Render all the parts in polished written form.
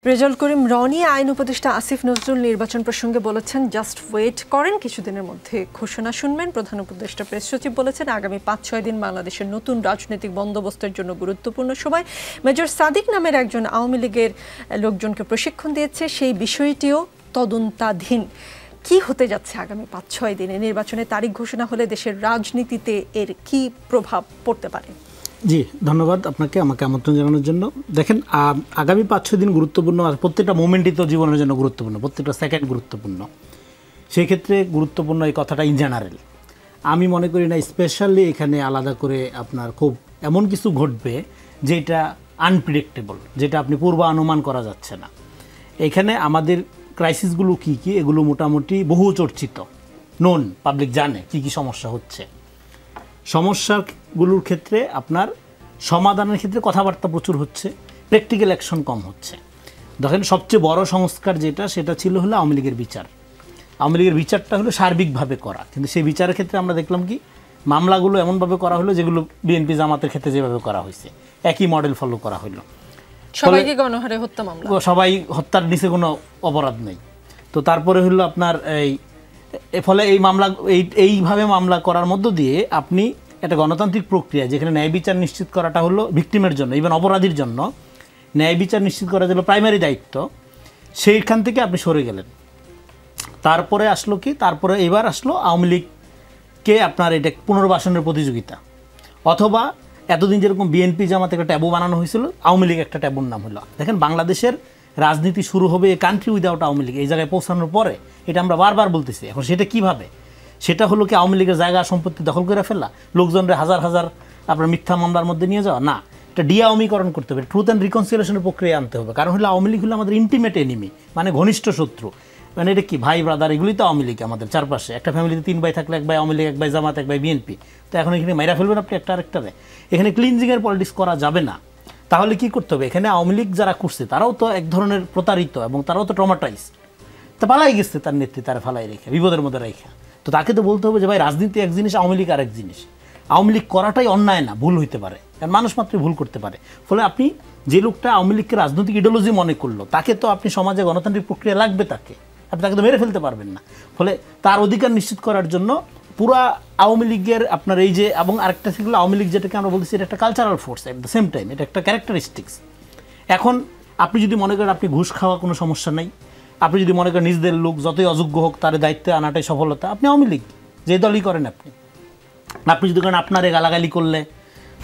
রেজাউল করিম রনি আইন উপদেষ্টা আসিফ নজরুল নির্বাচন প্রসঙ্গে বলেছেন, জাস্ট ওয়েট করেন, কিছুদিনের মধ্যে ঘোষণা শুনবেন। প্রধান উপদেষ্টা প্রেস সচিব বলেছেন, আগামী ৫-৬ দিন বাংলাদেশের নতুন রাজনৈতিক বন্দোবস্তের জন্য গুরুত্বপূর্ণ সময়। মেজর সাদিক নামের একজন আওয়ামী লীগের লোকজনকে প্রশিক্ষণ দিয়েছে, সেই বিষয়টিও তদন্তাধীন। কি হতে যাচ্ছে আগামী ৫-৬ দিনে? নির্বাচনের তারিখ ঘোষণা হলে দেশের রাজনীতিতে এর কি প্রভাব পড়তে পারে? জি, ধন্যবাদ আপনাকে আমাকে আমন্ত্রণ জানানোর জন্য। দেখেন, আগামী ৫-৬ দিন গুরুত্বপূর্ণ, আর প্রত্যেকটা মোমেন্টই তো জীবনের জন্য গুরুত্বপূর্ণ, প্রত্যেকটা সেকেন্ড গুরুত্বপূর্ণ। সেই ক্ষেত্রে গুরুত্বপূর্ণ এই কথাটা ইন জেনারেল। আমি মনে করি না স্পেশালি এখানে আলাদা করে আপনার খুব এমন কিছু ঘটবে যেটা আনপ্রেডিক্টেবল, যেটা আপনি পূর্বানুমান করা যাচ্ছে না। এখানে আমাদের ক্রাইসিসগুলো কি কি, এগুলো মোটামুটি বহু চর্চিত, নোন, পাবলিক জানে কি কি সমস্যা হচ্ছে। সমস্যাগুলোর ক্ষেত্রে আপনার সমাধানের ক্ষেত্রে কথাবার্তা প্রচুর হচ্ছে, প্র্যাকটিক্যাল অ্যাকশন কম হচ্ছে। দেখেন, সবচেয়ে বড় সংস্কার যেটা, সেটা ছিল হলো আওয়ামী লীগের বিচার। আওয়ামী লীগের বিচারটা হলো সার্বিকভাবে করা, কিন্তু সেই বিচারের ক্ষেত্রে আমরা দেখলাম কি, মামলাগুলো এমনভাবে করা হলো যেগুলো বিএনপি জামাতের ক্ষেত্রে যেভাবে করা হয়েছে, একই মডেল ফলো করা হলো। সবাইকে গণহারে হত্যা মামলা, সবাই হত্যার নিচে কোনো অপরাধ নেই। তো তারপরে হলো আপনার ফলে এই মামলা এইভাবে মামলা করার মধ্য দিয়ে আপনি একটা গণতান্ত্রিক প্রক্রিয়া, যেখানে ন্যায় বিচার নিশ্চিত করাটা হলো ভিকটিমের জন্য, ইভেন অপরাধীর জন্য ন্যায় বিচার নিশ্চিত করা হলো প্রাইমারি দায়িত্ব, সেইখান থেকে আপনি সরে গেলেন। তারপরে আসলো কি, তারপরে এবার আসলো আওয়ামী লীগকে আপনার এটা পুনর্বাসনের প্রতিযোগিতা, অথবা এতদিন যেরকম বিএনপি জামাতে একটা ট্যাবু বানানো হয়েছিল, আওয়ামী লীগ একটা ট্যাবুর নাম হলো। দেখেন, বাংলাদেশের রাজনীতি শুরু হবে a country without Awami League, এই জায়গায় পৌঁছানোর পরে, এটা আমরা বারবার বলতেছি। এখন সেটা কিভাবে? সেটা হলো কি আওয়ামী লীগের জায়গা সম্পত্তি দখল করে ফেলা, লোকজনরা হাজার হাজার আপনার মিথ্যা মামলার মধ্যে নিয়ে যাওয়া? না, এটা ডিআওয়ামীকরণ করতে হবে, ট্রুথ অ্যান্ড রিকনসিলিয়েশনের প্রক্রিয়া আনতে হবে। কারণ হলো আওয়ামী লীগ হলো আমাদের ইন্টিমেট এনিমি, মানে ঘনিষ্ঠ শত্রু। মানে এটা কি ভাই ব্রাদার, এগুলি তো আওয়ামী লীগ আমাদের চারপাশে। একটা ফ্যামিলিতে 3 ভাই থাকলে 1 ভাই আওয়ামী লীগ, 1 ভাই জামাত, 1 ভাই বিএনপি। তো এখন এখানে মাইরা ফেলবেন আপনি একটা আরেকটারে? এখানে ক্লিনজিংয়ের পলিটিক্স করা যাবে না। তাহলে কি করতে হবে? এখানে আওয়ামী লীগ যারা করছে তারাও তো এক ধরনের প্রতারিত, এবং তারাও তো ট্রমাটাইজড। তা পালাই গেছে তার নেত্রী, তারা ফালাই রেখে, বিপদের মধ্যে রেখা। তো তাকে তো বলতে হবে যে ভাই, রাজনীতি এক জিনিস, আওয়ামী লীগ আরেক জিনিস। আওয়ামী লীগ করাটাই অন্যায় না, ভুল হইতে পারে, কারণ মানুষ মাত্রই ভুল করতে পারে। ফলে আপনি যে লোকটা আওয়ামী লীগকে রাজনৈতিক ইডিওলজি মনে করলো, তাকে তো আপনি সমাজে গণতান্ত্রিক প্রক্রিয়া লাগবে, আপনি তাকে তো মেরে ফেলতে পারবেন না। ফলে তার অধিকার নিশ্চিত করার জন্য পুরা আওয়ামী লীগের আপনার এই যে, এবং আরেকটা ছিল আওয়ামী লীগ যেটাকে আমরা বলতেছি, এটা একটা cultural force, at the same time এটা একটা ক্যারেক্টারিস্টিক্স। এখন আপনি যদি মনে করেন আপনি ঘুষ খাওয়া কোনো সমস্যা নেই, আপনি যদি মনে করেন নিজেদের লোক যতই অযোগ্য হোক তার দায়িত্বে আনাটাই সফলতা, আপনি আওয়ামী লীগ যে দলই করেন আপনি যদি করেন আপনারে গালাগালি করলে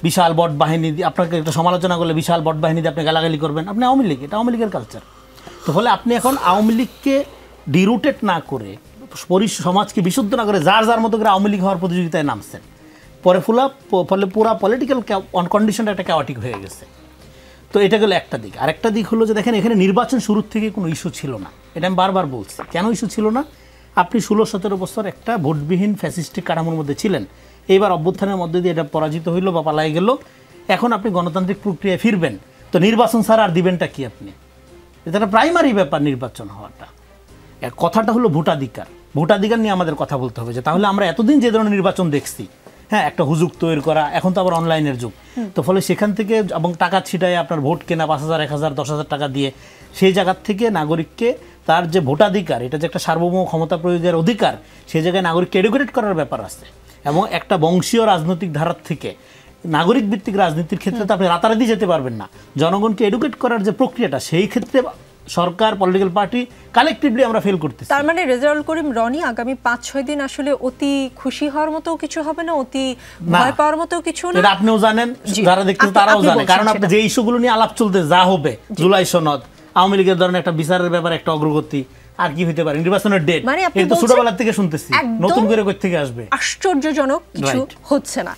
বিশাল বট বাহিনী দিয়ে, আপনাকে একটা সমালোচনা করলে বিশাল বট বাহিনী দিয়ে আপনি গালাগালি করবেন, আপনি আওয়ামী লীগ, এটা আওয়ামী লীগের কালচার। তো ফলে আপনি এখন আওয়ামী লীগকে ডিরুটেড না করে, সমাজকে বিশুদ্ধ না করে, যার যার মতো করে আওয়ামী লীগ হওয়ার প্রতিযোগিতায় নামছেন, ফলে পুরা পলিটিক্যাল কন্ডিশনটা একটা ক্যাওটিক হয়ে গেছে। তো এটা গেলো একটা দিক। আরেকটা দিক হলো যে দেখেন, এখানে নির্বাচন শুরুর থেকে কোনো ইস্যু ছিল না, এটা আমি বারবার বলছি। কেন ইস্যু ছিল না? আপনি 16-17 বছর একটা ভোটবিহীন ফ্যাসিস্টিক কাঠামোর মধ্যে ছিলেন। এইবার অভ্যুত্থানের মধ্যে দিয়ে এটা পরাজিত হইলো বা পালাই গেল। এখন আপনি গণতান্ত্রিক প্রক্রিয়ায় ফিরবেন, তো নির্বাচন ছাড়া আর দিবেনটা কি আপনি? এটা একটা প্রাইমারি ব্যাপার নির্বাচন হওয়াটা। কথাটা হলো ভোটাধিকার। ভোটাধিকার নিয়ে আমাদের কথা বলতে হবে, যে তাহলে আমরা এতদিন যে ধরনের নির্বাচন দেখছি, হ্যাঁ, একটা হুজুগ তৈরি করা, এখন তো আবার অনলাইনের যুগ। তো ফলে সেখান থেকে এবং টাকা ছিটায় আপনার ভোট কেনা 5,000, 1,000, 10,000 টাকা দিয়ে, সেই জায়গার থেকে নাগরিককে তার যে ভোটাধিকার, এটা যে একটা সার্বভৌম ক্ষমতা প্রয়োগের অধিকার, সেই জায়গায় নাগরিককে এডুকেটেড করার ব্যাপার আছে। এবং একটা বংশীয় রাজনৈতিক ধারার থেকে নাগরিক ভিত্তিক রাজনীতির ক্ষেত্রে তো আপনি রাতারাতি যেতে পারবেন না। জনগণকে এডুকেট করার যে প্রক্রিয়াটা, সেই ক্ষেত্রে সরকার, পলিটিক্যাল পার্টি কালেকটিভলি আমরা ফেল করতেছি। তার মানে রেজাউল করিম রনি, আগামী 5-6 দিন আসলে অতি খুশি হওয়ার মতো কিছু হবে না, অতি ভয় পাওয়ার মতো কিছু না। এটা আপনিও জানেন, যারা দেখতেছেন তারাও জানে। কারণ আপনি যে ইস্যুগুলো নিয়ে আলাপ চলতে যা হবে, জুলাই সনদ, আওয়ামী লীগের ধরনের একটা বিচারের ব্যাপারে একটা অগ্রগতি, আর কি হইতে পারে, নির্বাচনের ডেট, এটা তো ছোটবেলা থেকে শুনতেছি, নতুন করে কই থেকে আসবে? আশ্চর্যজনক কিছু হচ্ছে না।